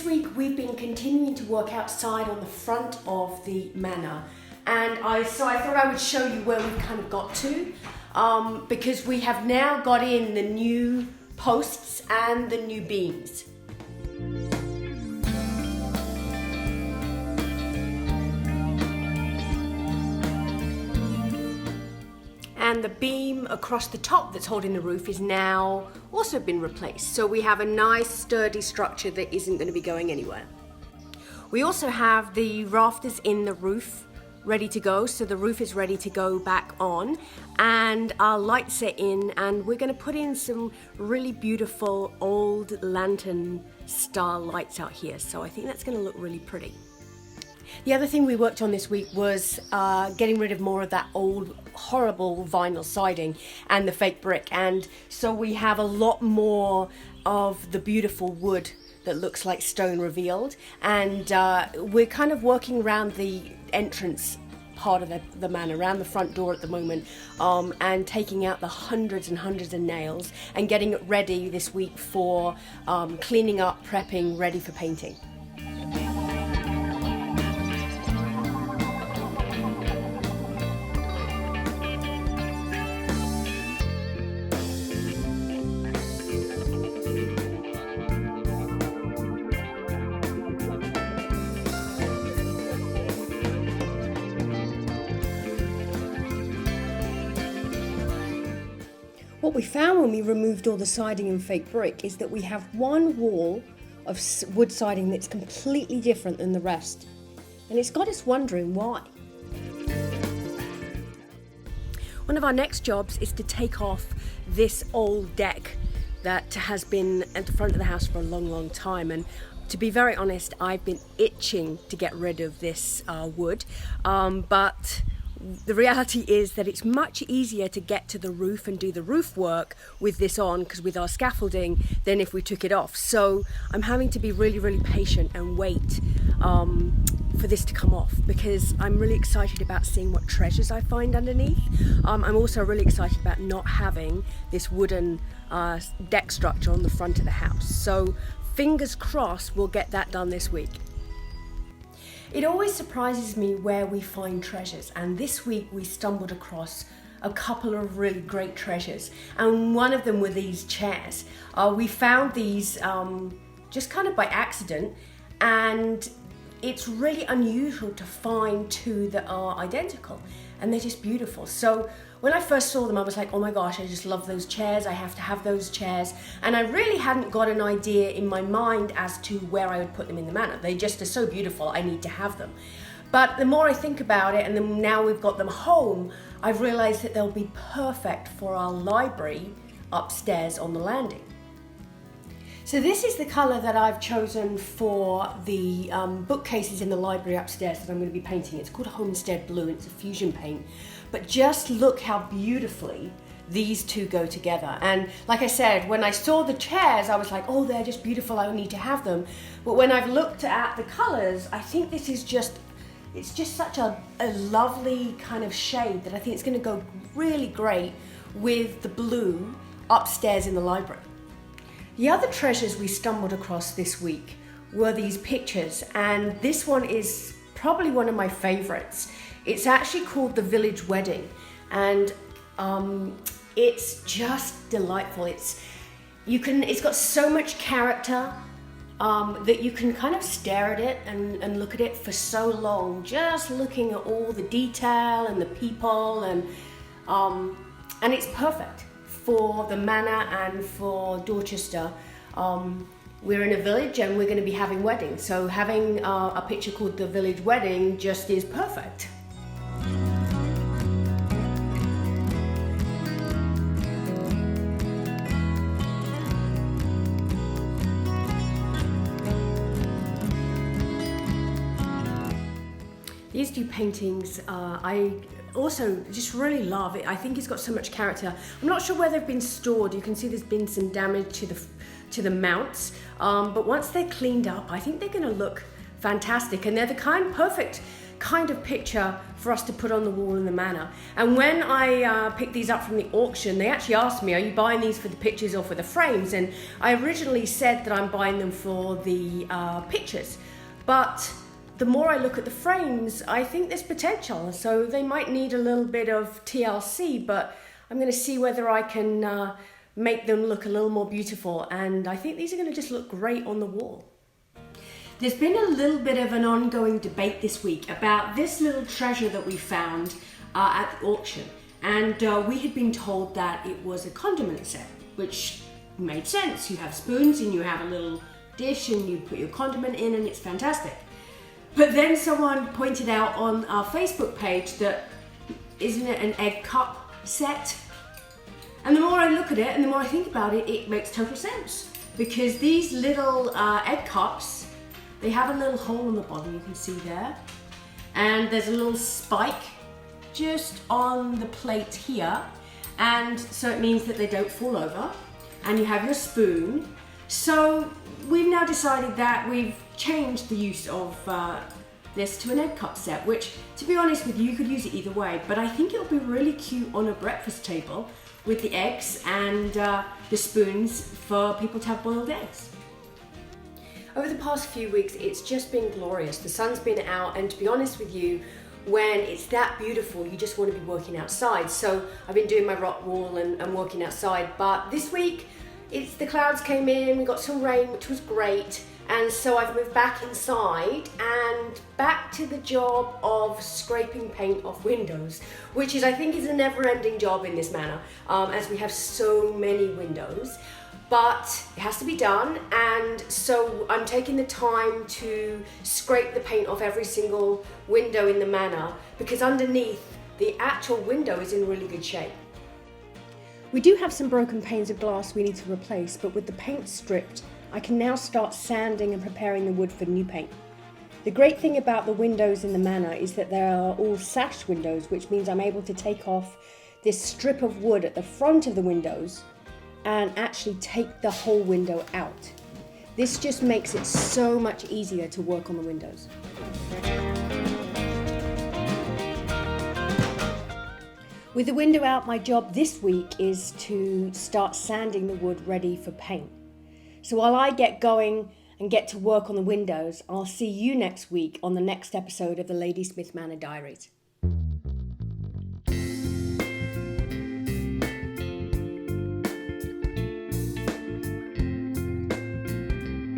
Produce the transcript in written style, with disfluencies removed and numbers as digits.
this week we've been continuing to work outside on the front of the manor, and I thought I would show you where we've kind of got to, because we have now got in the new posts and the new beams. And the beam across the top that's holding the roof is now also been replaced. So we have a nice sturdy structure that isn't going to be going anywhere. We also have the rafters in the roof ready to go. So the roof is ready to go back on, and our lights are in, and we're going to put in some really beautiful old lantern style lights out here. So I think that's going to look really pretty. The other thing we worked on this week was getting rid of more of that old horrible vinyl siding and the fake brick, and so we have a lot more of the beautiful wood that looks like stone revealed, and we're kind of working around the entrance part of the manor, around the front door at the moment, and taking out the hundreds and hundreds of nails and getting it ready this week for cleaning up, prepping, ready for painting. What we found when we removed all the siding and fake brick is that we have one wall of wood siding that's completely different than the rest. And it's got us wondering why. One of our next jobs is to take off this old deck that has been at the front of the house for a long, long time. And to be very honest, I've been itching to get rid of this wood, but the reality is that it's much easier to get to the roof and do the roof work with this on, because with our scaffolding, than if we took it off. So I'm having to be really, really patient and wait for this to come off, because I'm really excited about seeing what treasures I find underneath. I'm also really excited about not having this wooden deck structure on the front of the house. So fingers crossed we'll get that done this week. It always surprises me where we find treasures, and this week we stumbled across a couple of really great treasures, and one of them were these chairs. We found these just kind of by accident, and it's really unusual to find two that are identical, and they're just beautiful. So when I first saw them, I was like, oh my gosh, I just love those chairs. I have to have those chairs. And I really hadn't got an idea in my mind as to where I would put them in the manor. They just are so beautiful, I need to have them. But the more I think about it, and then now we've got them home, I've realized that they'll be perfect for our library upstairs on the landing. So this is the color that I've chosen for the bookcases in the library upstairs that I'm going to be painting. It's called Homestead Blue. It's a fusion paint. But just look how beautifully these two go together. And like I said, when I saw the chairs, I was like, oh, they're just beautiful, I need to have them. But when I've looked at the colors, I think this is it's just such a lovely kind of shade that I think it's going to go really great with the blue upstairs in the library. The other treasures we stumbled across this week were these pictures, and this one is probably one of my favorites. It's actually called The Village Wedding, and it's just delightful. It's got so much character that you can kind of stare at it and look at it for so long, just looking at all the detail and the people, and it's perfect for the manor and for Dorchester. We're in a village and we're going to be having weddings, so having a picture called The Village Wedding just is perfect. These two paintings, I also just really love it. I think it's got so much character. I'm not sure where they've been stored. You can see there's been some damage to the mounts, but once they're cleaned up, I think they're going to look fantastic, and they're the perfect kind of picture for us to put on the wall in the manor. And when I picked these up from the auction, they actually asked me, are you buying these for the pictures or for the frames? And I originally said that I'm buying them for the pictures, but the more I look at the frames, I think there's potential. So they might need a little bit of TLC, but I'm going to see whether I can make them look a little more beautiful. And I think these are going to just look great on the wall. There's been a little bit of an ongoing debate this week about this little treasure that we found at the auction. And we had been told that it was a condiment set, which made sense. You have spoons and you have a little dish and you put your condiment in and it's fantastic. But then someone pointed out on our Facebook page that, isn't it an egg cup set? And the more I look at it and the more I think about it, it makes total sense. Because these little egg cups, they have a little hole in the bottom, you can see there. And there's a little spike just on the plate here. And so it means that they don't fall over. And you have your spoon. So we've now decided that we've changed the use of this to an egg cup set, which, to be honest with you, you could use it either way. But I think it'll be really cute on a breakfast table with the eggs and the spoons for people to have boiled eggs. Over the past few weeks, it's just been glorious. The sun's been out, and to be honest with you, when it's that beautiful, you just want to be working outside. So I've been doing my rock wall and working outside, but this week, the clouds came in, we got some rain, which was great, and so I've moved back inside and back to the job of scraping paint off windows, which I think is a never-ending job in this manor, as we have so many windows. But it has to be done, and so I'm taking the time to scrape the paint off every single window in the manor, because underneath, the actual window is in really good shape. We do have some broken panes of glass we need to replace, but with the paint stripped, I can now start sanding and preparing the wood for new paint. The great thing about the windows in the manor is that they are all sash windows, which means I'm able to take off this strip of wood at the front of the windows and actually take the whole window out. This just makes it so much easier to work on the windows. With the window out, my job this week is to start sanding the wood ready for paint. So while I get going and get to work on the windows, I'll see you next week on the next episode of the Lady Smith Manor Diaries.